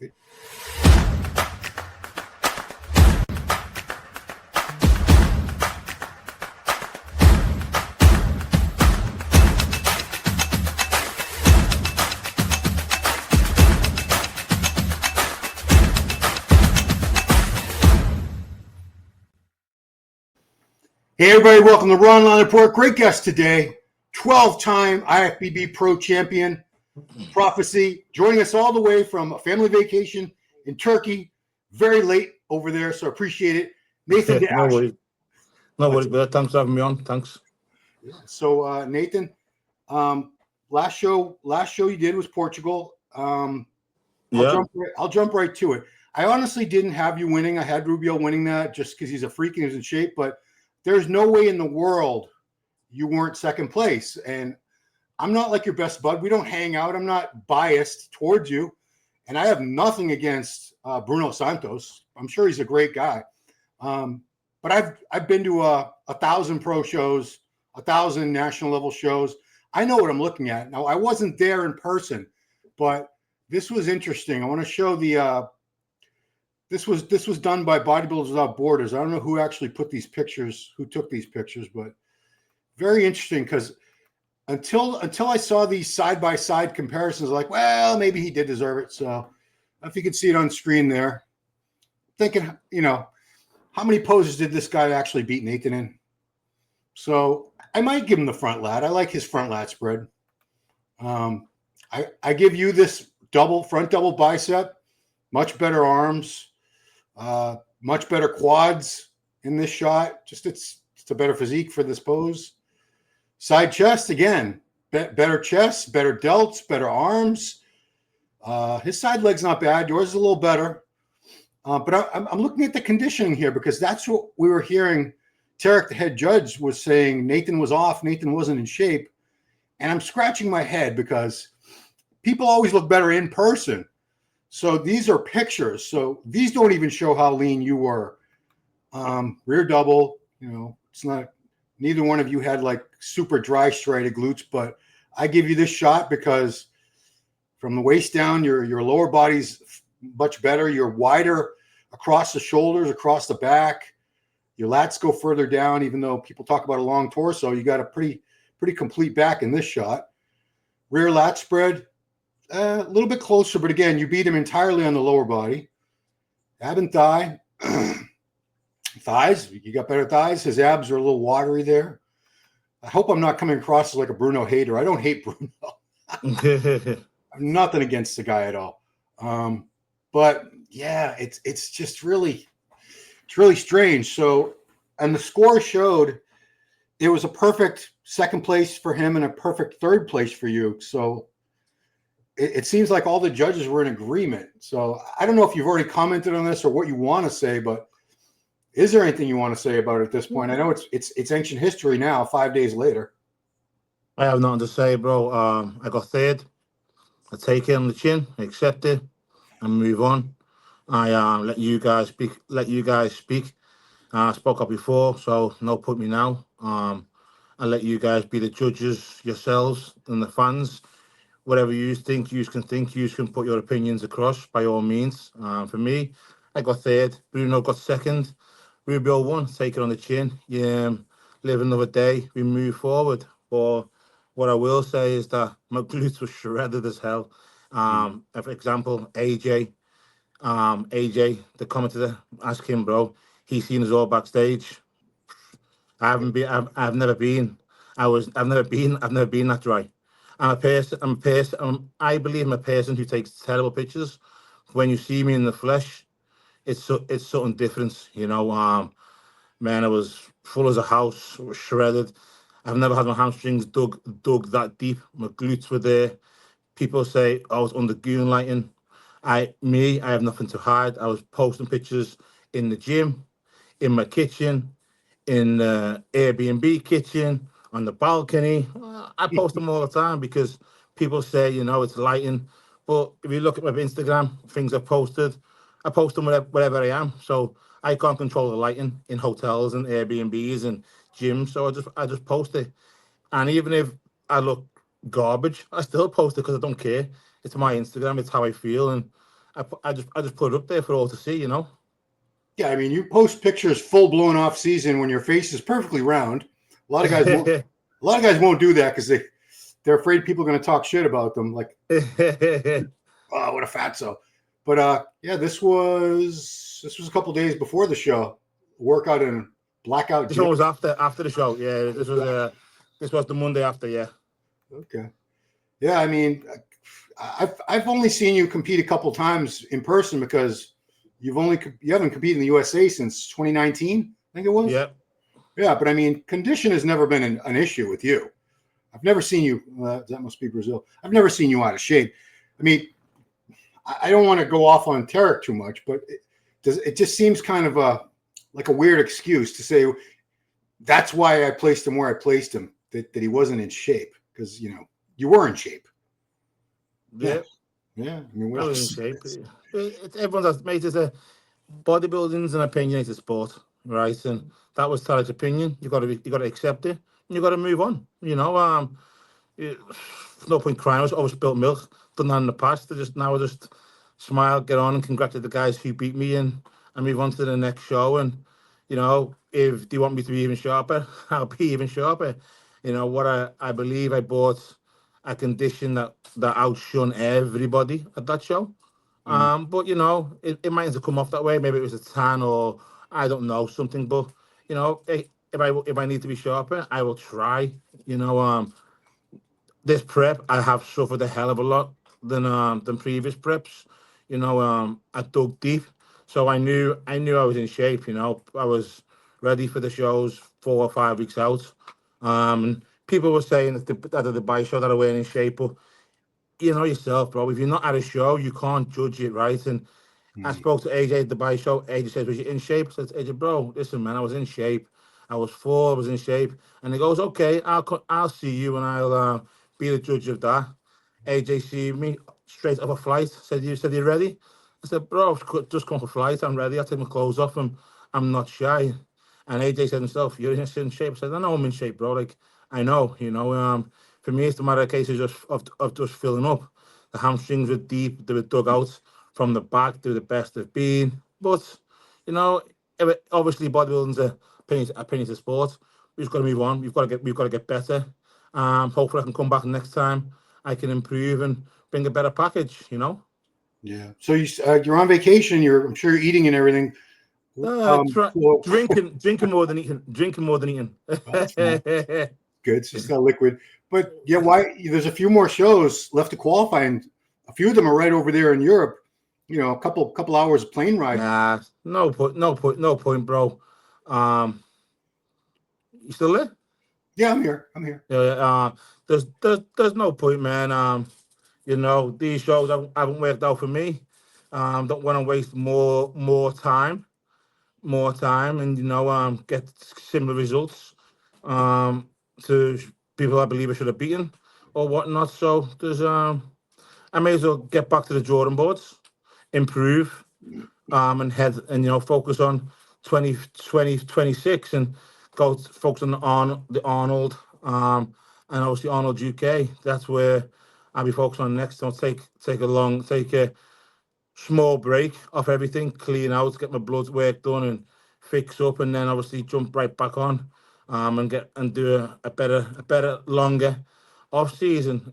Hey everybody, welcome to Raw Online Report. Great guest today, 12-time IFBB Pro Champion, Prophecy, joining us all the way from a family vacation in Turkey. Very late over there, so appreciate it. Nathan De Asha. No worries, but thanks for having me on. Thanks. Yeah. So Nathan, last show you did was Portugal. I'll jump right to it. I honestly didn't have you winning. I had Rubio winning that just because he's a freak and he's in shape, but there's no way in the world you weren't second place. And I'm not like your best bud. We don't hang out. I'm not biased towards you. And I have nothing against Bruno Santos. I'm sure he's a great guy. But I've been to 1,000 pro shows, 1,000 national level shows. I know what I'm looking at. Now, I wasn't there in person, but this was interesting. I want to show the This was done by Bodybuilders Without Borders. I don't know who actually put these pictures, who took these pictures, but very interesting because until I saw these side-by-side comparisons, like, well, maybe he did deserve it. So if you could see it on screen there, thinking, how many poses did this guy actually beat Nathan in? So I might give him the front lat. I like his front lat spread. I give you this front double bicep, much better arms. Much better quads in this shot. Just it's a better physique for this pose. Side chest again, better chest, better delts, better arms. His side leg's not bad. Yours is a little better. But I'm looking at the conditioning here because that's what we were hearing. Tarek, the head judge, was saying Nathan was off. Nathan wasn't in shape. And I'm scratching my head because people always look better in person. So these are pictures. So these don't even show how lean you were. Rear double, it's not, neither one of you had like super dry striated glutes, but I give you this shot because from the waist down, your lower body's much better. You're wider across the shoulders, across the back. Your lats go further down, even though people talk about a long torso. You got a pretty complete back in this shot. Rear lat spread. A little bit closer, but again, you beat him entirely on the lower body. Ab and thigh. Thighs, you got better thighs. His abs are a little watery there. I hope I'm not coming across as like a Bruno hater. I don't hate Bruno. I'm nothing against the guy at all. But yeah, it's just really strange. So, and the score showed it was a perfect second place for him and a perfect third place for you. So it seems like all the judges were in agreement. So I don't know if you've already commented on this or what you want to say, but is there anything you want to say about it at this point? I know it's ancient history now, 5 days later. I have nothing to say, bro. I got third. I take it on the chin, accept it, and move on. I let you guys speak. I spoke up before, so no put me now. I let you guys be the judges yourselves and the fans. Whatever you think, you can put your opinions across by all means. For me, I got third. Bruno got second. Rubio won. Take it on the chin. Yeah, live another day. We move forward. Or what I will say is that my glutes were shredded as hell. For example, AJ, the commentator, ask him, bro. He's seen us all backstage. I've never been that dry. I believe I'm a person who takes terrible pictures. When you see me in the flesh, it's something different, man. I was full as a house, was shredded. I've never had my hamstrings dug that deep. My glutes were there. People say I was under goon lighting. I have nothing to hide. I was posting pictures in the gym, in my kitchen, in the Airbnb kitchen, on the balcony. I post them all the time because people say, it's lighting. But if you look at my Instagram, things I post them wherever I am. So I can't control the lighting in hotels and Airbnbs and gyms. So I just post it. And even if I look garbage, I still post it because I don't care. It's my Instagram. It's how I feel. And I just put it up there for all to see, you know. Yeah, I mean, you post pictures full blown off season when your face is perfectly round. A lot of guys won't. A lot of guys won't do that because they're afraid people are going to talk shit about them. Like, oh, what a fatso. But yeah, this was a couple days before the show. Workout in blackout This gym. one was after the show. Yeah, this was the Monday after. Yeah. Okay. Yeah, I mean, I've only seen you compete a couple times in person because you haven't competed in the USA since 2019, I think it was. Yeah. Yeah, but I mean, condition has never been an issue with you. I've never seen you. That must be Brazil. I've never seen you out of shape. I mean, I don't want to go off on Tarek too much, but it just seems kind of like a weird excuse to say that's why I placed him where I placed him, that he wasn't in shape, because you were in shape. Yeah. Yeah. I mean, I was in shape. Everyone does, mate. It's a bodybuilding's an opinionated sport, right? And that was Tarek's opinion. You got to accept it, and you got to move on. No point crying. I was always spilt milk. Done that in the past. I just smile, get on, and congratulate the guys who beat me, and move on to the next show. And if they want me to be even sharper, I'll be even sharper. What I believe I bought a condition that outshone everybody at that show. But it might have come off that way. Maybe it was a tan, or I don't know, something. But if I need to be sharper, I will try. This prep I have suffered a hell of a lot than previous preps. I dug deep, so I knew I was in shape. I was ready for the shows 4 or 5 weeks out. And people were saying that the bike show that I weren't in shape, but you know yourself, bro. If you're not at a show, you can't judge it, right? And I spoke to AJ at the bike show. AJ says, "Was you in shape?" I said, "AJ, bro, listen, man, I was in shape. I was in shape." And he goes, "Okay, I'll see you, and I'll be the judge of that." AJ see me straight off a flight. Said you ready? I said, "Bro, I've just come for flight. I'm ready. I take my clothes off. I'm not shy." And AJ said himself, "You're in shape." I said, "I know I'm in shape, bro. Like I know, for me, it's the matter of case of just filling up. The hamstrings were deep. They were dug out from the back. They're the best they've been. But you know, obviously bodybuilding's a penny to sport. We've got to move on. We've got to get better. Hopefully I can come back next time. I can improve and bring a better package. Yeah. So you're on vacation. I'm sure you're eating and everything. So, Drinking more than eating. Drinking more than eating. that's good. It's just got liquid. But yeah, why? There's a few more shows left to qualify, and a few of them are right over there in Europe. A couple hours of plane ride. Nah, no point, bro. You still there? Yeah, I'm here. Yeah. There's no point, man. These shows haven't worked out for me. Don't want to waste more time, and get similar results to people I believe I should have beaten or whatnot. So I may as well get back to the drawing boards, improve, and focus on 2026 and go focus on the Arnold, and obviously Arnold UK. That's where I'll be focused on next. I'll take a small break off everything, clean out, get my blood work done and fix up, and then obviously jump right back on, and do a better longer off season.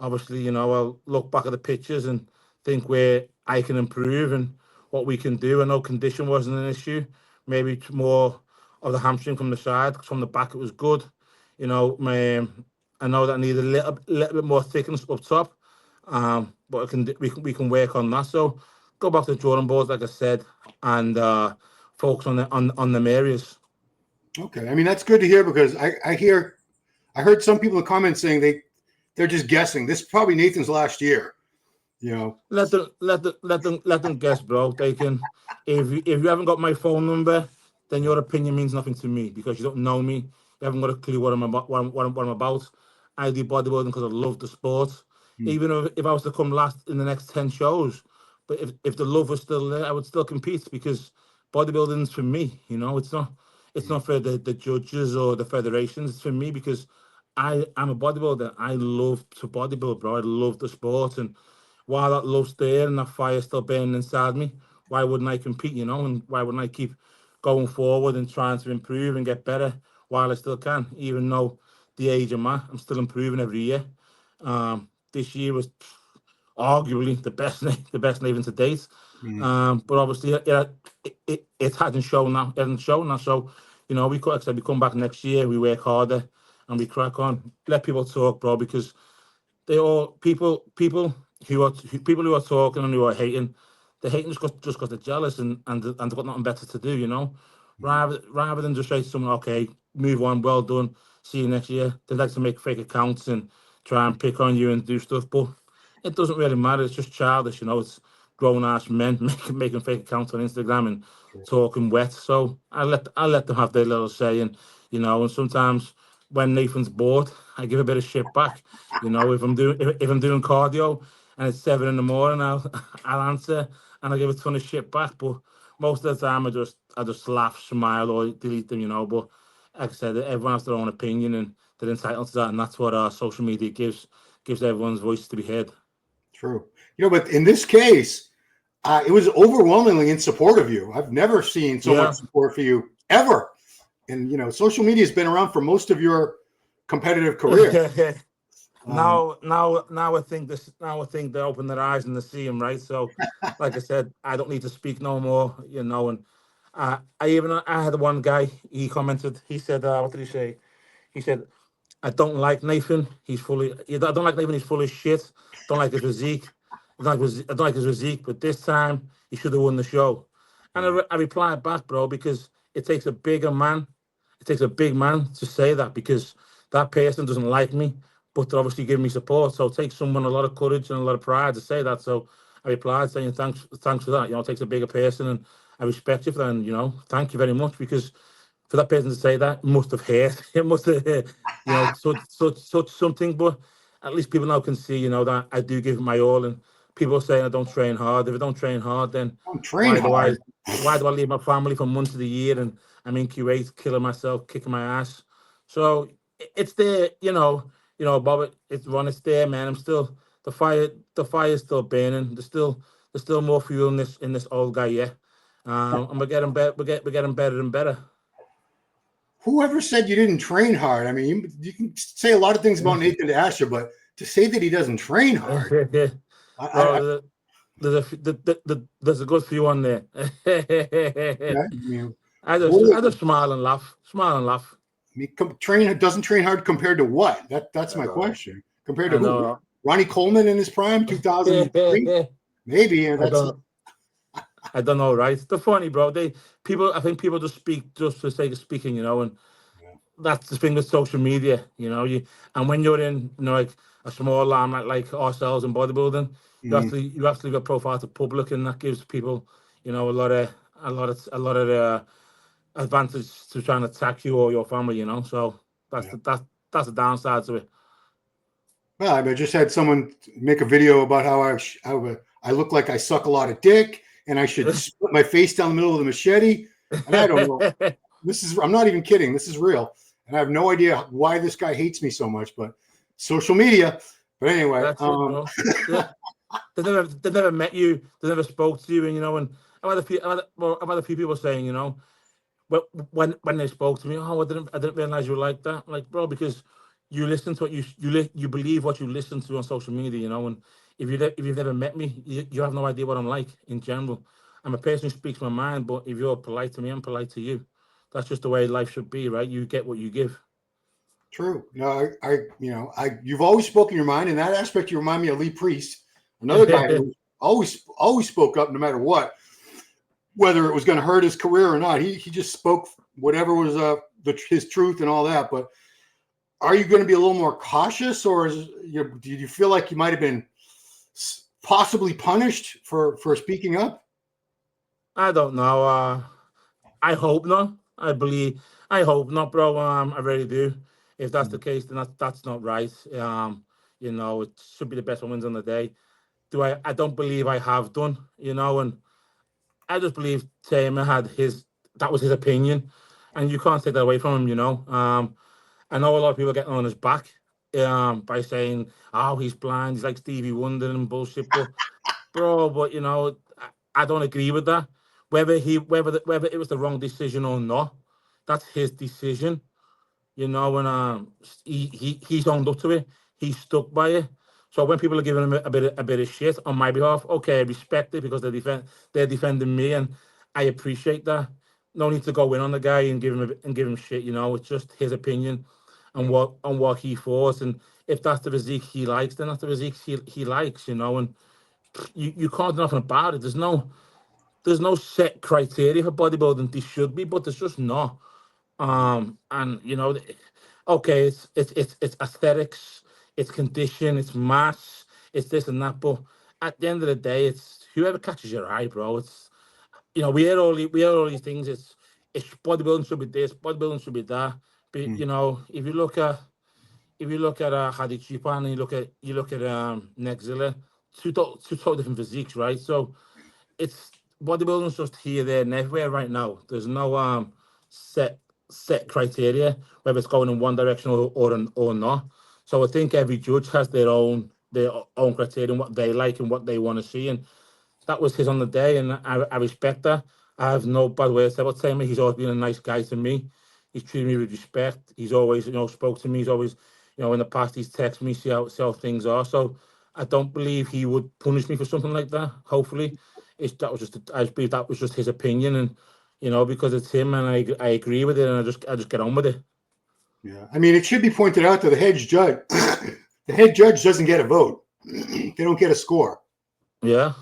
Obviously, I'll look back at the pictures and think where I can improve and what we can do. I know condition wasn't an issue. Maybe it's more of the hamstring from the side. 'Cause from the back, it was good. I know that I need a little bit more thickness up top. But we can work on that. So go back to the drawing boards, like I said, and focus on them areas. Okay, I mean that's good to hear because I heard some people in the comments saying they're just guessing. This is probably Nathan's last year. Let them guess, bro. They can. If you haven't got my phone number, then your opinion means nothing to me because you don't know me. You haven't got a clue what I'm about. What I'm about. I do bodybuilding because I love the sport. Even if I was to come last in the next 10 shows, but if the love was still there, I would still compete because bodybuilding's for me. It's not for the judges or the federations. It's for me because I'm a bodybuilder. I love to bodybuild, bro. I love the sport, and while that love's there and that fire's still burning inside me, why wouldn't I compete, you know? And why wouldn't I keep going forward and trying to improve and get better while I still can, even though the age I'm at, I'm still improving every year. This year was arguably the best Nathan to date. But obviously, it hasn't shown now. It hasn't shown now. So, you know, like I said, we come back next year, we work harder, and we crack on. Let people talk, bro, because they all people who are talking and who are hating, they're hating just because they're jealous and they've got nothing better to do, you know. Rather than just say to someone, okay, move on, well done, see you next year. They like to make fake accounts and try and pick on you and do stuff, but it doesn't really matter. It's just childish, you know. It's grown ass men making fake accounts on Instagram and talking wet. So I let them have their little say, and you know. And sometimes when Nathan's bored, I give a bit of shit back. You know, if I'm doing cardio and it's 7 in the morning, I'll answer and I'll give a ton of shit back. But most of the time, I just laugh, smile, or delete them. You know, but like I said, everyone has their own opinion and they're entitled to that, and that's what our social media gives everyone's voice to be heard. True. You know, but in this case, it was overwhelmingly in support of you. I've never seen so much support for you ever. And, you know, social media has been around for most of your competitive career. Now I think they open their eyes and they see him, right? So, like I said, I don't need to speak no more, you know. And I had one guy. He commented. He said, "What did he say?" He said, "I don't like Nathan. I don't like Nathan. He's full of shit. Don't like his physique. I don't like his physique. But this time he should have won the show." And I replied back, bro, because it takes a bigger man. It takes a big man to say that, because that person doesn't like me, but they're obviously giving me support. So it takes someone a lot of courage and a lot of pride to say that. So I replied saying, thanks for that. You know, it takes a bigger person, and I respect you for that. And, you know, thank you very much, because for that person to say that must have hurt. It must have, you know, such something. But at least people now can see, you know, that I do give my all. And people are saying I don't train hard. If I don't train hard, then Don't train hard. why do I leave my family for months of the year and I'm in Kuwait killing myself, kicking my ass? So it's there, Bob. It's Ron. It's there, man. I'm still the fire's still burning. There's still more fuel in this old guy, yeah. And we're getting better. We're getting better and better. Whoever said you didn't train hard? I mean, you can say a lot of things about Nathan De Asha, but to say that he doesn't train hard, there's a good few on there. I just smile and laugh. Doesn't train hard compared to what? That's my question. Compared to who? Ronnie Coleman in his prime, 2003? Maybe. I don't know, right? They're funny, bro. I think people just speak just for the sake of speaking, you know, and that's the thing with social media, you know. And when you're in, you know, like a small lamb like ourselves in bodybuilding, you have to leave a profile to public, and that gives people, you know, a lot of advantage to trying to attack you or your family, you know. So that's the downside to it. Well, I just had someone make a video about how I look like I suck a lot of dick, and I should split my face down the middle of the machete. And I don't know. I'm not even kidding. This is real. And I have no idea why this guy hates me so much, but social media. But anyway, they never met you. They never spoke to you. And, you know, and I've had a few people saying, you know, when they spoke to me, I didn't realize you were like that. Like, bro, because you listen to what you believe what you listen to on social media, you know. And if you've never met me, you have no idea what I'm like in general. I'm a person who speaks my mind, but if you're polite to me, I'm polite to you. That's just the way life should be, right? You get what you give. True. No, you've always spoken your mind. In that aspect, you remind me of Lee Priest, another guy who always spoke up no matter what, whether it was going to hurt his career or not. He just spoke whatever was his truth and all that. But are you going to be a little more cautious, or do you feel like you might have been possibly punished for speaking up? I don't know. I hope not. I hope not, bro. I really do. If that's the case, then that's not right. You know, it should be the best one wins on the day. I don't believe I have done, you know, and I just believe Tamer that was his opinion, and you can't take that away from him, you know. I know a lot of people are getting on his back, by saying, "Oh, he's blind. He's like Stevie Wonder and bullshit." But bro, but I don't agree with that. Whether it was the wrong decision or not, that's his decision. And he's owned up to it. He's stuck by it. So when people are giving him a bit of shit on my behalf, okay, I respect it because they're defending me, and I appreciate that. No need to go in on the guy and give him shit. It's just his opinion and what he thought. And if that's the physique he likes, then that's the physique he likes. And you can't do nothing about it. There's no set criteria for bodybuilding. There should be, but there's just not. And okay, it's aesthetics, it's condition, it's mass, it's this and that. But at the end of the day, it's whoever catches your eye, bro. It's we hear all these things. It's bodybuilding should be this, bodybuilding should be that. But if you look at Hadi Chupan and you look at Nexzilla, two totally different physiques, right? So it's bodybuilding's just here, there, and everywhere right now. There's no set set criteria whether it's going in one direction or not. So I think every judge has their own criteria and what they like and what they want to see. And that was his on the day, and I respect that. I have no bad words about saying he's always been a nice guy to me. He's treated me with respect. He's always, spoke to me. He's always, in the past he's texted me, see how things are. So I don't believe he would punish me for something like that. Hopefully, I believe that was just his opinion, and because it's him, and I agree with it, and I just get on with it. Yeah, I mean, it should be pointed out to the head judge. The head judge doesn't get a vote. They don't get a score. Yeah.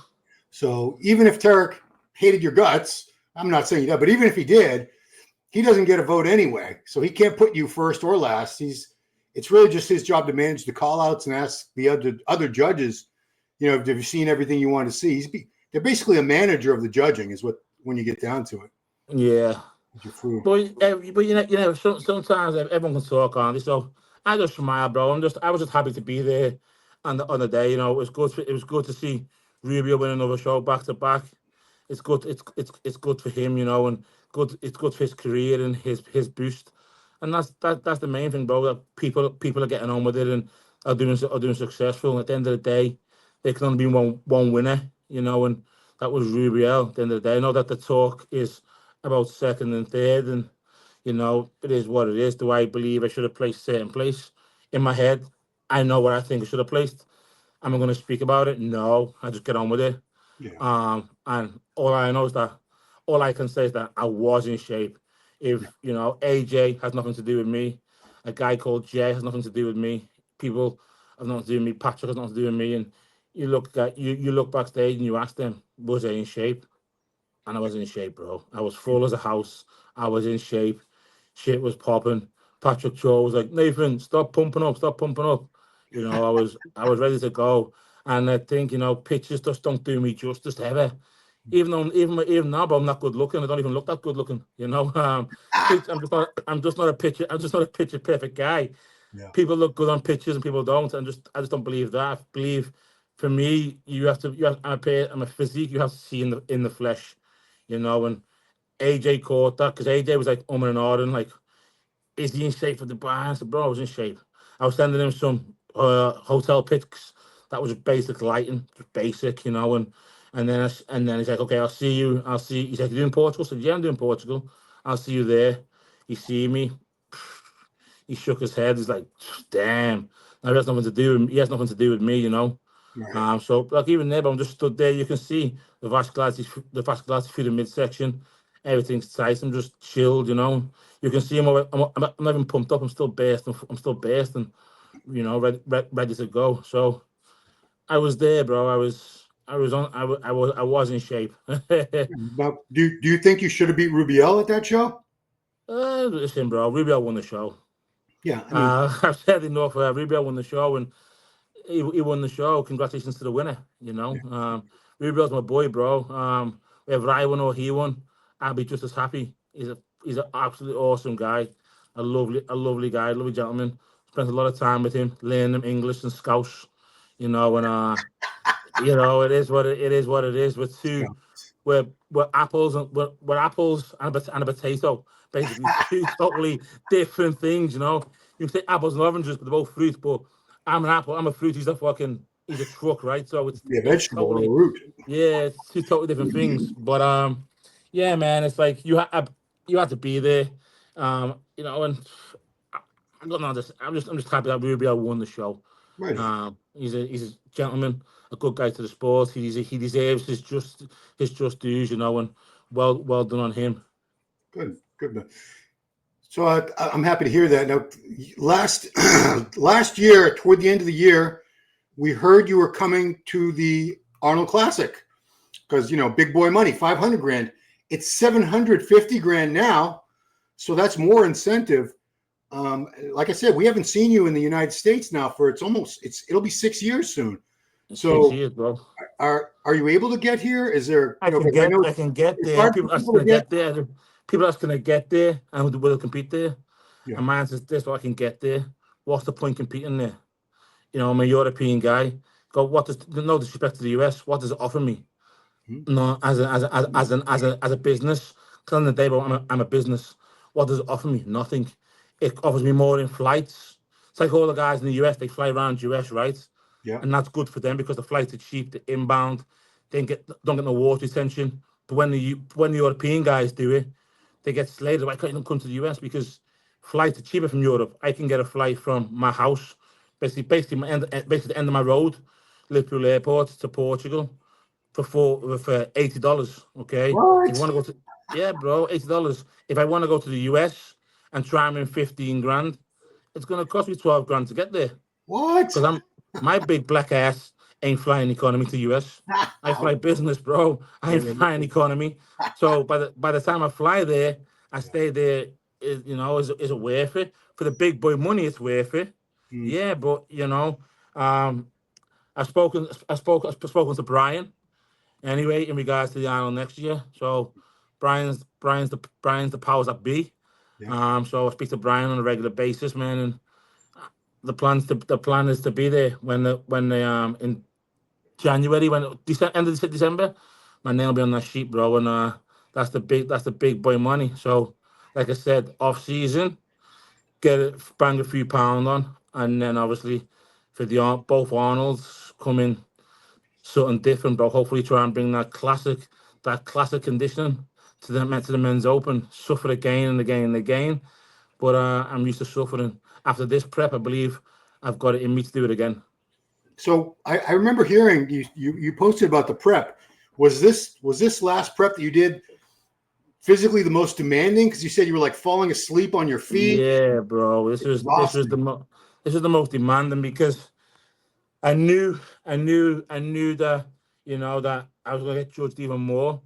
So even if Tarek hated your guts, I'm not saying that, but even if he did, he doesn't get a vote anyway. So he can't put you first or last. It's really just his job to manage the call outs and ask the other judges, have you seen everything you want to see? They're basically a manager of the judging is what, when you get down to it. Yeah. But sometimes everyone can talk on this. So I just smile, bro. I was just happy to be there on the day. It was good. It was good to see Rubio win another show back to back. It's good. It's good for him, and good. It's good for his career and his boost. And that's the main thing, bro. That people are getting on with it and are doing successful. And at the end of the day, there can only be one winner, and that was Rubio. At the end of the day, I know that the talk is about second and third, and it is what it is. Do I believe I should have placed certain place in my head? I know where I think I should have placed. Am I going to speak about it? No, I just get on with it. Yeah. And all I know is that all I can say is that I was in shape. If AJ has nothing to do with me, a guy called Jay has nothing to do with me. People have nothing to do with me. Patrick has nothing to do with me. And you look backstage and you ask them, was I in shape? And I was in shape, bro. I was full as a house. I was in shape. Shit was popping. Patrick Cho was like, Nathan, stop pumping up, stop pumping up. I was ready to go. And I think, pictures just don't do me justice ever. Even now, but I'm not good looking. I don't even look that good looking. I'm just not a picture perfect guy. Yeah. People look good on pictures and people don't. I just don't believe that. I believe for me, I'm a physique you have to see in the flesh. And AJ caught that because AJ was like and ahhing, like, is he in shape for the bar? I said, bro, I was in shape. I was sending him some hotel pics that was basic lighting, just basic, and then he's like, okay, I'll see you. He's like, you doing Portugal? I said, yeah, I'm doing Portugal. I'll see you there. He see me. He shook his head. He's like, damn. Now he has nothing to do with me. He has nothing to do with me, Right. So like even there, but I'm just stood there. You can see the vascularity through the midsection. Everything's tight. I'm just chilled, You can see I'm not even pumped up. I'm still bursting. Ready to go. So I was there, bro. I was in shape. Now, do you think you should have beat Rubiel at that show? Listen, bro. Rubio won the show. Yeah, I mean, I've said enough. Rubio won the show, and he won the show. Congratulations to the winner. Rubio's my boy, bro. Whether I won or he won, I'll be just as happy. He's an absolutely awesome guy, a lovely guy, lovely gentleman. Spent a lot of time with him, learning him English and Scouse. And it is what it is. What it is. We're apples and we're apples and a potato. Basically, two totally different things. you can say apples and oranges, but they're both fruit. But I'm an apple. I'm a fruit. He's a truck, right? So Be a it's vegetable or a totally, root. yeah, it's two totally different things. But yeah, man, it's like you have to be there, you know, and I'm not just I'm just happy that Rubio won the show. Right on. He's a gentleman, a good guy to the sport. He deserves his just dues, you know, and well done on him. Good, good man. So I'm happy to hear that. Now, last year, toward the end of the year, we heard you were coming to the Arnold Classic because, you know, big boy money, 500 grand. It's 750 grand now. So that's more incentive. Like I said, we haven't seen you in the United States now for it'll be 6 years soon. So 6 years, bro. are you able to get here? Is there, you know, 'cause I know I can get it's there. hard for People are people to gonna get. get there. People are gonna get there and will compete there. Yeah. And my answer is this: so I can get there. What's the point competing there? You know, I'm a European guy. Go. What does no disrespect to the US? What does it offer me? Mm-hmm. No, as a business. Because on the day, bro, I'm a business. What does it offer me? Nothing. It offers me more in flights. It's like all the guys in the US. They fly around US, right? Yeah. And that's good for them because the flights are cheap. The inbound, they don't get no water retention. But when the European guys do it, they get slated. Why can't you come to the US? Because flights are cheaper from Europe. I can get a flight from my house, basically the end of my road, Liverpool Airport to Portugal for $80. Okay, if you What? want to go to yeah, bro, $80. If I want to go to the US and try and win 15 grand, it's gonna cost me 12 grand to get there What? because my big black ass ain't flying economy to US. I fly business, bro. I ain't flying economy. So by the time I fly there, I stay there. You know, is it worth it for the big boy money? It's worth it. Mm. Yeah, but you know, um, I've spoken to Brian anyway in regards to the Arnold next year. So Brian's the powers that be. Yeah. So I speak to Brian on a regular basis, man, and the plan is to be there when the in January end of December, my name will be on that sheet, bro, and that's the big boy money. So like I said, off season, bang a few pound on, and then obviously for both Arnolds coming something different, but hopefully try and bring that classic conditioning to the men's open. Suffer again and again and again, but I'm used to suffering. After this prep, I believe I've got it in me to do it again. So I remember hearing you posted about the prep. Was this last prep that you did physically the most demanding? Because you said you were like falling asleep on your feet. Yeah, bro. Exhausting. This was the most demanding because I knew that that I was gonna get judged even more.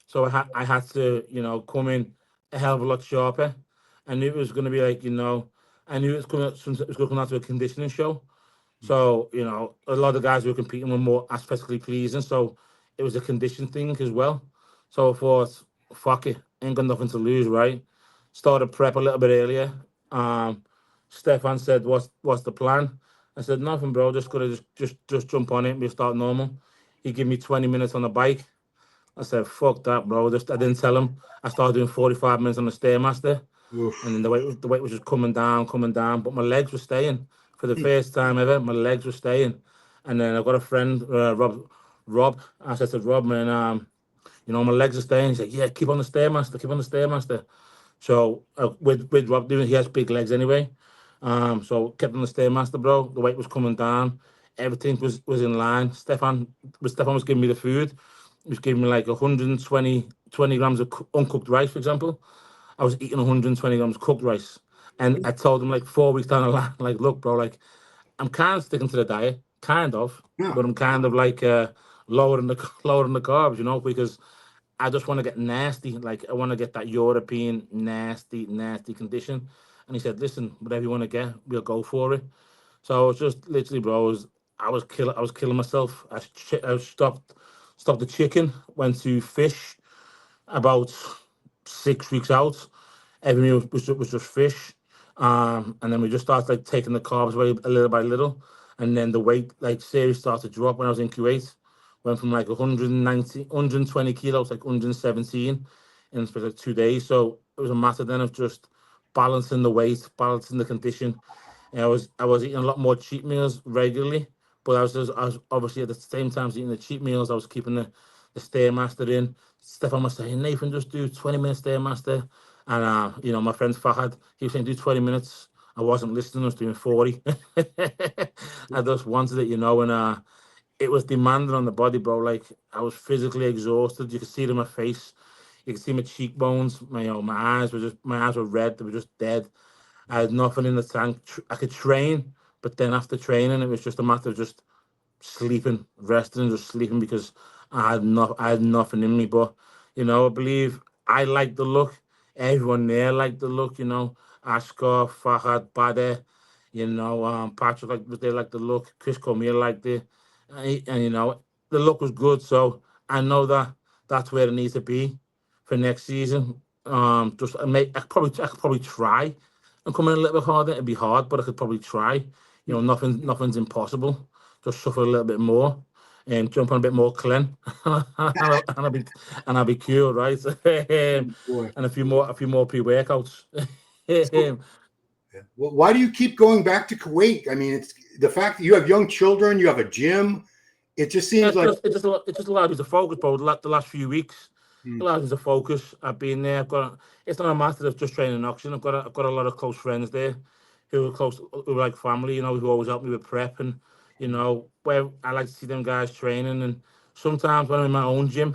So I had to come in a hell of a lot sharper. I knew it was gonna be like I knew it was going to come out to a conditioning show. So a lot of the guys who were competing were more aesthetically pleasing. So it was a condition thing as well. So I thought, fuck it, ain't got nothing to lose, right? Started prep a little bit earlier. Um, Stefan said, "What's the plan?" I said, "Nothing, bro. Just gotta just jump on it. We'll start normal." He gave me 20 minutes on the bike. I said, "Fuck that, bro." I didn't tell him. I started doing 45 minutes on the stairmaster, and Oof. then the weight was just coming down, coming down. But my legs were staying for the first time ever. My legs were staying, and then I got a friend, Rob. Rob, I said to Rob, man, my legs are staying. He said, "Yeah, keep on the stairmaster, keep on the stairmaster." So with Rob doing, he has big legs anyway. So kept on the stairmaster, bro. The weight was coming down. Everything was in line. Stefan was giving me the food. He was giving me like 120 grams of uncooked rice, for example. I was eating 120 grams cooked rice. And I told him like 4 weeks down the line, like, look, bro, like I'm kind of sticking to the diet, kind of, Yeah. but I'm kind of like lowering the lowering the carbs, because I just want to get nasty. Like I want to get that European nasty condition. And he said, listen, whatever you want to get, we'll go for it. So it's just literally, bro, I was killing myself. I stopped the chicken, went to fish about 6 weeks out. Every meal was just fish. And then we just started like taking the carbs away a little by little. And then the weight like series started to drop when I was in Kuwait. Went from like 120 kilos, like 117 in like 2 days. So it was a matter then of just balancing the weight, balancing the condition, I was eating a lot more cheat meals regularly, but I was obviously at the same time as eating the cheat meals, I was keeping the Stairmaster in. Stefan was saying, Nathan, just do 20 minutes Stairmaster. And you know, my friend Fahad, he was saying do 20 minutes. I wasn't listening, I was doing 40. I just wanted it, you know, and it was demanding on the body, bro. Like I was physically exhausted. You could see it in my face. You could see my cheekbones. My eyes were red. They were just dead. I had nothing in the tank. I could train, but then after training, it was just a matter of just sleeping, resting, and just sleeping because I had nothing in me. But you know, I believe I liked the look. Everyone there liked the look. You know, Ashkar, Fahad, Bader, you know, Patrick they liked the look. Chris Cormier liked it, and you know, the look was good. So I know that that's where it needs to be for next season. Just I could probably try and come in a little bit harder. It'd be hard, but I could probably try. You know, nothing's impossible. Just suffer a little bit more and jump on a bit more clean, and I'll be cool, right? Boy. And a few more pre-workouts. So, well, why do you keep going back to Kuwait? I mean, it's the fact that you have young children, you have a gym. It just seems like It just allowed me to focus, bro. The last few weeks, it Hmm. allowed me to focus. I've been there. It's not a matter of just training oxygen. I've got a lot of close friends there, who are close, who are like family. You know, who always help me with prep, and you know, where I like to see them guys training. And sometimes when I'm in my own gym,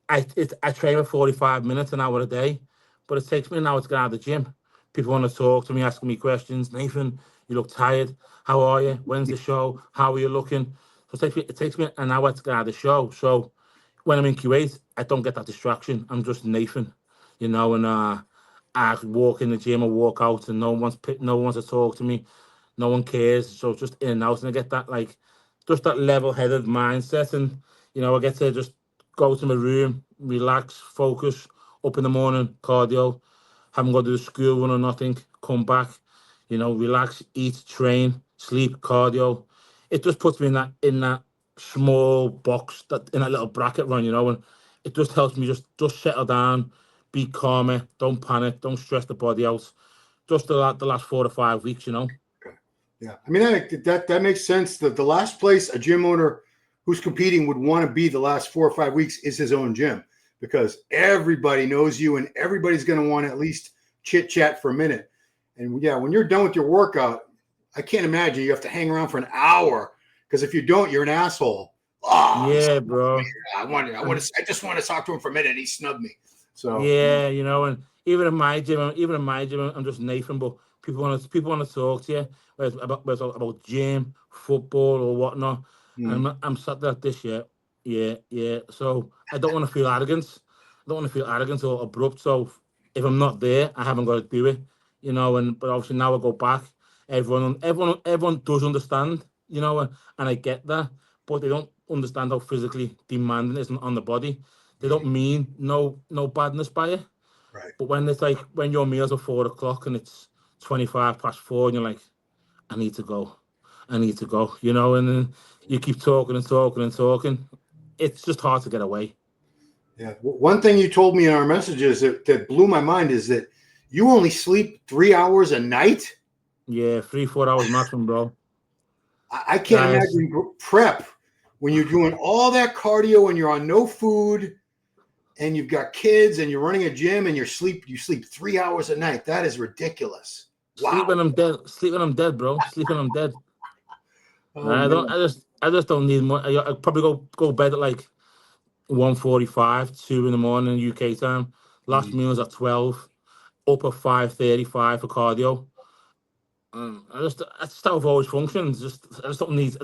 I train for 45 minutes, an hour a day, but it takes me an hour to get out of the gym. People want to talk to me, asking me questions. Nathan, you look tired. How are you? When's the show? How are you looking? So it takes me an hour to get out of the show. So when I'm in Kuwait, I don't get that distraction. I'm just Nathan, you know, and I walk in the gym or walk out, and no one wants to talk to me. No one cares. So just in and out, and I get that like just that level-headed mindset, and you know, I get to just go to my room, relax, focus. Up in the morning, cardio. Haven't got to do the school run or nothing. Come back, you know, relax, eat, train, sleep, cardio. It just puts me in that small box, that in that little bracket run, you know, and it just helps me just settle down, be calmer, don't panic, don't stress the body out. Just the last 4 to 5 weeks, you know. yeah. I mean that makes sense. The last place a gym owner who's competing would want to be the last 4 or 5 weeks is his own gym because everybody knows you and everybody's going to want to at least chit chat for a minute. And yeah, when you're done with your workout, I can't imagine you have to hang around for an hour because if you don't, you're an asshole. Oh, Yeah, bro. I just want to talk to him for a minute. He snubbed me. So Yeah, you know, and even in my gym, I'm just Nathan, but people want to talk to you, whether it's about gym, football, or whatnot. And I'm sat there this year, yeah. So I don't want to feel arrogant. I don't want to feel arrogant or abrupt. So if I'm not there, I haven't got to do it, you know. And but obviously now I go back. Everyone does understand, you know, and I get that, but they don't understand how physically demanding it is on the body. They don't mean no badness by it. right. But when it's like when your meals are 4 o'clock and it's 25 past 4 and you're like, I need to go. I need to go, you know, and then you keep talking and talking and talking. It's just hard to get away. Yeah. One thing you told me in our messages that blew my mind is that you only sleep 3 hours a night. Yeah, 3, 4 hours maximum, bro. I can't Guys, imagine prep when you're doing all that cardio and you're on no food and you've got kids and you're running a gym and you sleep 3 hours a night. That is ridiculous. sleep Wow. when I'm dead. Sleep when I'm dead, bro. Sleep when I'm dead. Oh I don't. man. I just don't need more. I probably go bed at like 1:45, 2 in the morning UK time. Last Mm. meal is at 12. Up at 5:35 for cardio. That's just how I've always functioned. I just don't need.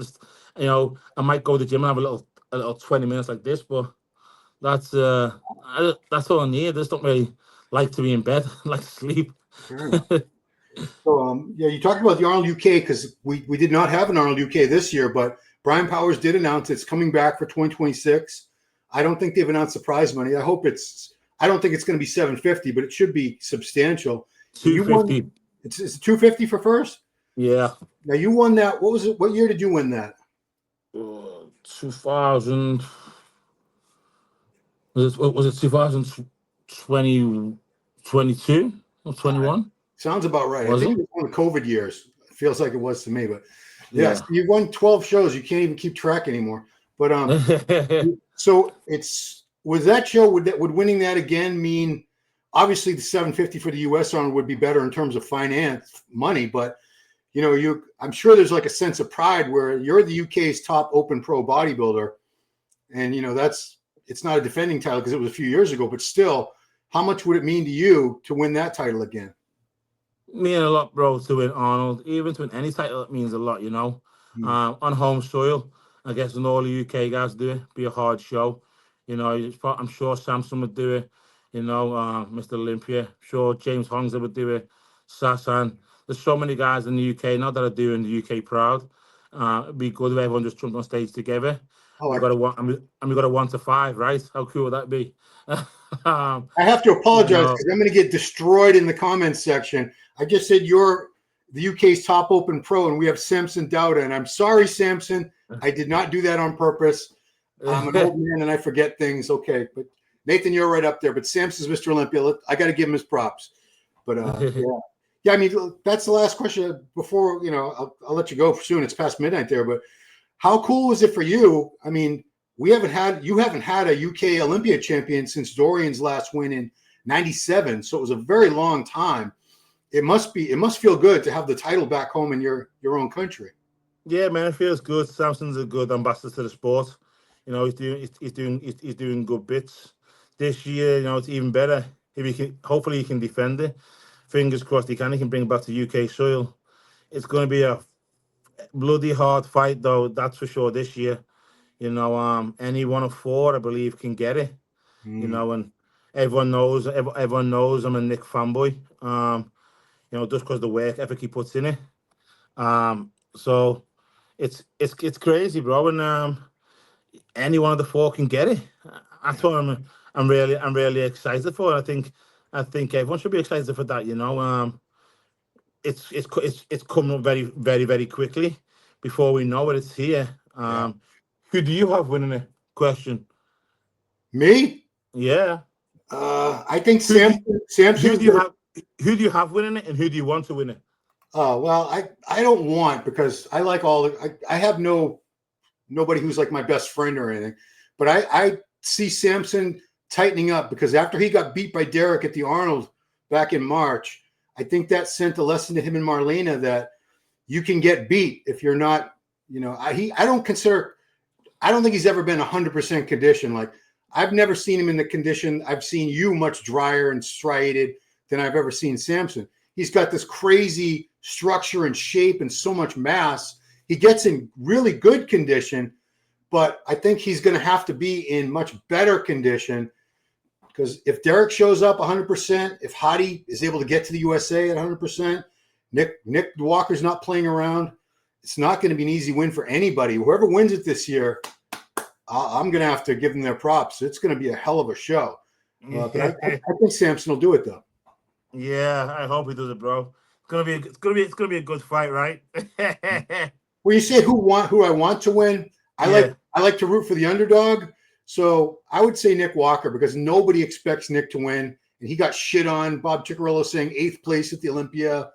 You know, I might go to the gym and have a little 20 minutes like this, but that's all I need. I just don't really like to be in bed. I like to sleep. Fair enough. So yeah, you talked about the Arnold UK because we did not have an Arnold UK this year, but Brian Powers did announce it's coming back for 2026. I don't think they've announced the prize money. I don't think it's going to be 750, but it should be substantial. And Two you won. fifty. It's 250 for first. Yeah. Now you won that. What was it? What year did you win that? 2000. Was it 2020, 22 or Uh, 21? sounds about right. I Was think it? it was one of the COVID years. feels like it was to me. But Yeah. yes, you've won 12 shows. You can't even keep track anymore. But so was that show, would winning that again mean, obviously the 750 for the US on would be better in terms of finance money, but I'm sure there's like a sense of pride where you're the UK's top open pro bodybuilder, and it's not a defending title because it was a few years ago, but still, how much would it mean to you to win that title again? Mean a lot, bro, to win Arnold. Even to win any title, it means a lot, on home soil. I guess when all the UK guys do it, be a hard show. I'm sure Samson would do it. Mr. Olympia. I'm sure James Hongser would do it. Sasan. There's so many guys in the UK now that are doing the UK proud. It'd be good if everyone just jumped on stage together. We got a 1 to 5, right? How cool would that be? I have to apologize because I'm going to get destroyed in the comments section. I just said you're the UK's top open pro, and we have Samson Dowda. And I'm sorry, Samson. I did not do that on purpose. I'm an old man and I forget things. Okay, but Nathan, you're right up there. But Samson's Mr. Olympia. I got to give him his props. But yeah. I mean, that's the last question before I'll let you go soon. It's past midnight there, but how cool was it for you? I mean, you haven't had a UK Olympia champion since Dorian's last win in '97, so it was a very long time. It must feel good to have the title back home in your own country. Yeah, man, it feels good. Samson's a good ambassador to the sport. He's doing good bits. This year, it's even better. If he can, hopefully he can defend it. Fingers crossed he can bring it back to UK soil. It's going to be a bloody hard fight, though, that's for sure this year. Any one of 4, I believe, can get it. And everyone knows I'm a Nick fanboy. Just because the work ethic he puts in it. So it's crazy, bro. And any one of the 4 can get it. That's what I'm really excited for. I think everyone should be excited for that. It's coming very, very, very quickly. Before we know it, it's here. Who do you have winning it? Question. Me? Yeah. I think Samson. Who do you have winning it, and who do you want to win it? Oh well, I don't want, because I like I have nobody who's like my best friend or anything, but I see Samson tightening up, because after he got beat by Derek at the Arnold back in March, I think that sent a lesson to him and Marlena that you can get beat if you're not. I don't think he's ever been 100% conditioned. Like, I've never seen him in the condition. I've seen you much drier and striated than I've ever seen Samson. He's got this crazy structure and shape and so much mass. He gets in really good condition, but I think he's going to have to be in much better condition, because if Derek shows up 100%, if Hadi is able to get to the USA at 100%, Nick Walker's not playing around, it's not going to be an easy win for anybody. Whoever wins it this year, I'm going to have to give them their props. It's going to be a hell of a show. But I think Samson will do it, though. Yeah, I hope he does it, bro. It's gonna be a good fight, right? When you say who I want to win, I like to root for the underdog. So I would say Nick Walker, because nobody expects Nick to win, and he got shit on. Bob Ciccarello saying 8th place at the Olympia,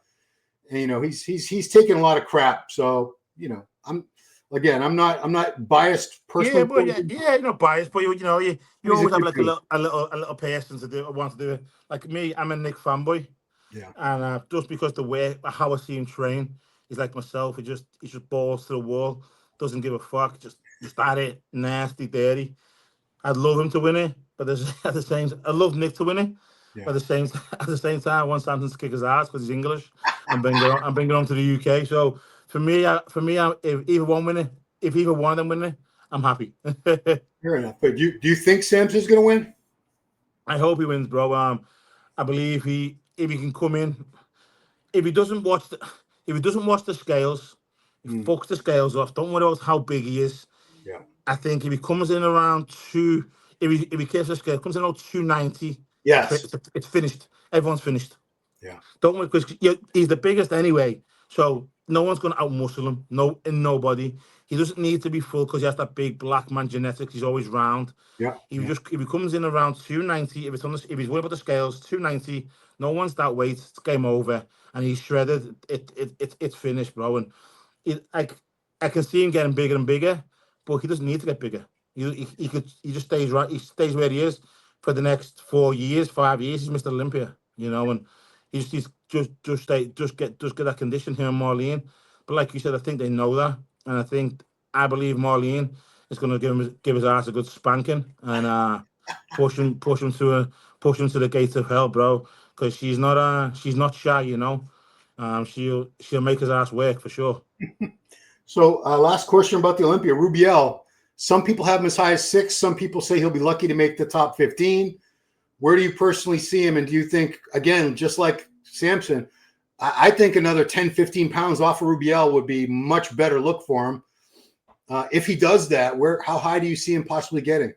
and he's taking a lot of crap. So I'm not biased personally. Yeah, you're not biased, but you always have like a little person to want to do it. Like me, I'm a Nick fanboy. Yeah. And just because the way how I see him train, he's like myself. He just balls to the wall, doesn't give a fuck, just at it, nasty, dirty. I'd love him to win it, but at the same time, I love Nick to win it. Yeah. But at the same time, I want Samson to kick his ass because he's English and bring it on to the UK. So for me, if either one of them win it, I'm happy. Fair enough. But do you think Samson's going to win? I hope he wins, bro. I believe if he can come in, if he doesn't watch the scales, he fucks the scales off. Don't worry about how big he is. Yeah. I think if he comes in around if he keeps the scale, comes in around 290. Yes, it's finished. Everyone's finished. Yeah. Don't worry, because he's the biggest anyway. So no one's going to outmuscle him. Nobody. He doesn't need to be full because he has that big black man genetics. He's always round. Yeah. If he comes in around 290, if he's worried about the scales, 290, no one's that weight. It's game over, and he's shredded. It's finished, bro. And I can see him getting bigger and bigger, but he doesn't need to get bigger. He just stays right. He stays where he is for the next 4 years, 5 years. He's Mr. Olympia, and he's just get that condition, him and Marlene. But like you said, I think they know that, and I believe Marlene is going to give his ass a good spanking and push him to the gates of hell, bro. Because she's not shy, she'll make his ass work for sure. So last question about the Olympia, Rubiel. Some people have him as high as 6. Some people say he'll be lucky to make the top 15. Where do you personally see him? And do you think, again, just like Samson, I think another 10, 15 pounds off of Rubiel would be much better look for him. If he does that, how high do you see him possibly getting?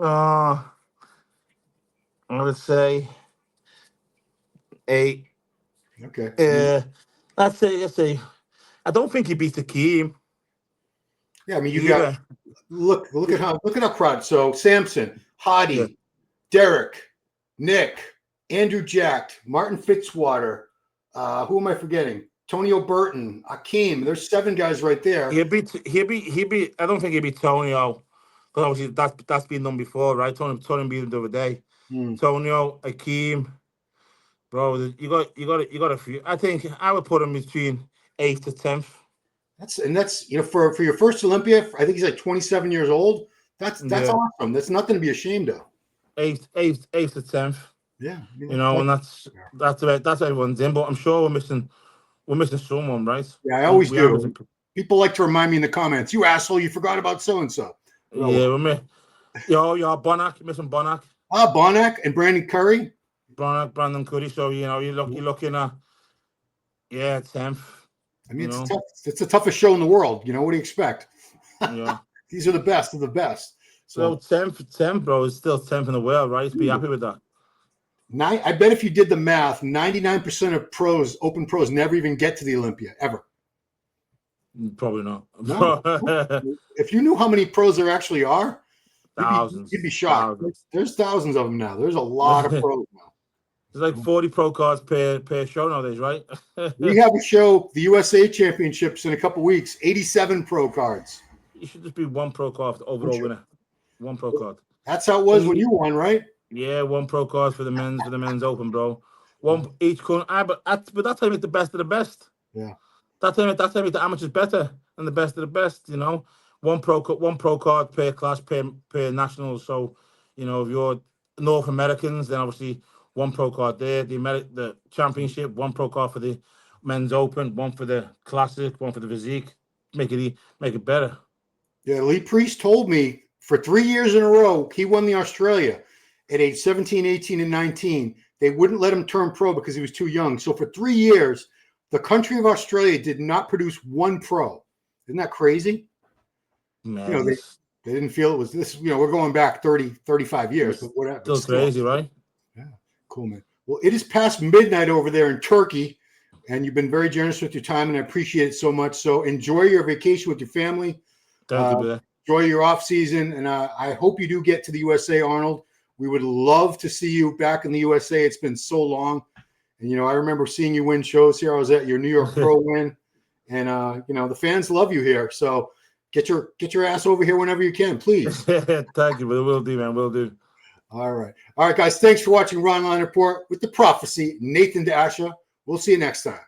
I would say 8. Okay. Let's say. I don't think he beats Akeem. Yeah, I mean, you got look at how crowded. So Samson, Hadi, Yeah. Derek, Nick, Andrew Jack, Martin Fitzwater. Who am I forgetting? Tonio Burton, Akeem. There's 7 guys right there. He'll be. I don't think he'll be Tonio, because obviously that's been done before, right? Tonio beat him the other day. Tonio, Akeem, bro. You got a few. I think I would put him between 8th to 10th. That's for your first Olympia. I think he's like 27 years old. That's awesome. That's nothing to be ashamed of. 8th to 10th. Yeah, and that's everyone's in. But I'm sure we're missing someone, right? Yeah, I always do. People like to remind me in the comments, "You asshole, you forgot about so and so." Yeah, Bonac, you're missing Bonac. Bonac and Brandon Curry. Brandon Curry. So you're looking at 10th. I mean, it's tough. It's the toughest show in the world. What do you expect? Yeah. These are the best of the best. So 10th, bro, is still 10th in the world, right? Be happy with that. I bet if you did the math, 99% of open pros, never even get to the Olympia ever. Probably not. No. If you knew how many pros there actually are, thousands. You'd be shocked. There's thousands of them now. There's a lot of pros now. There's like 40 pro cards per show nowadays, right? We have a show, the USA Championships, in a couple weeks. 87 pro cards. You should just be one pro card for the overall winner. One pro card. That's how it was when you won, right? Yeah, one pro card for the men's open, bro. One each corner. But that's how you make the best of the best. Yeah. That's how you make the amateurs better than the best of the best. One pro card per class per nationals. So, if you're North Americans, then obviously one pro card there. The championship, one pro card for the men's open, one for the classic, one for the physique. Make it better. Yeah, Lee Priest told me for 3 years in a row, he won the Australia at age 17, 18, and 19. They wouldn't let him turn pro because he was too young. So for 3 years, the country of Australia did not produce one pro. Isn't that crazy? Man, they didn't feel it was this. We're going back 30, 35 years, but whatever. Still crazy, right? Yeah, cool, man. Well, it is past midnight over there in Turkey, and you've been very generous with your time, and I appreciate it so much. So enjoy your vacation with your family. Thank you, brother. Enjoy your off season, and I hope you do get to the USA, Arnold. We would love to see you back in the USA. It's been so long, and I remember seeing you win shows here. I was at your New York Pro win, and the fans love you here. So get your ass over here whenever you can, please. Thank you, brother. Will do, man. Will do. All right, guys. Thanks for watching Ron Line Report with the prophecy, Nathan De Asha. We'll see you next time.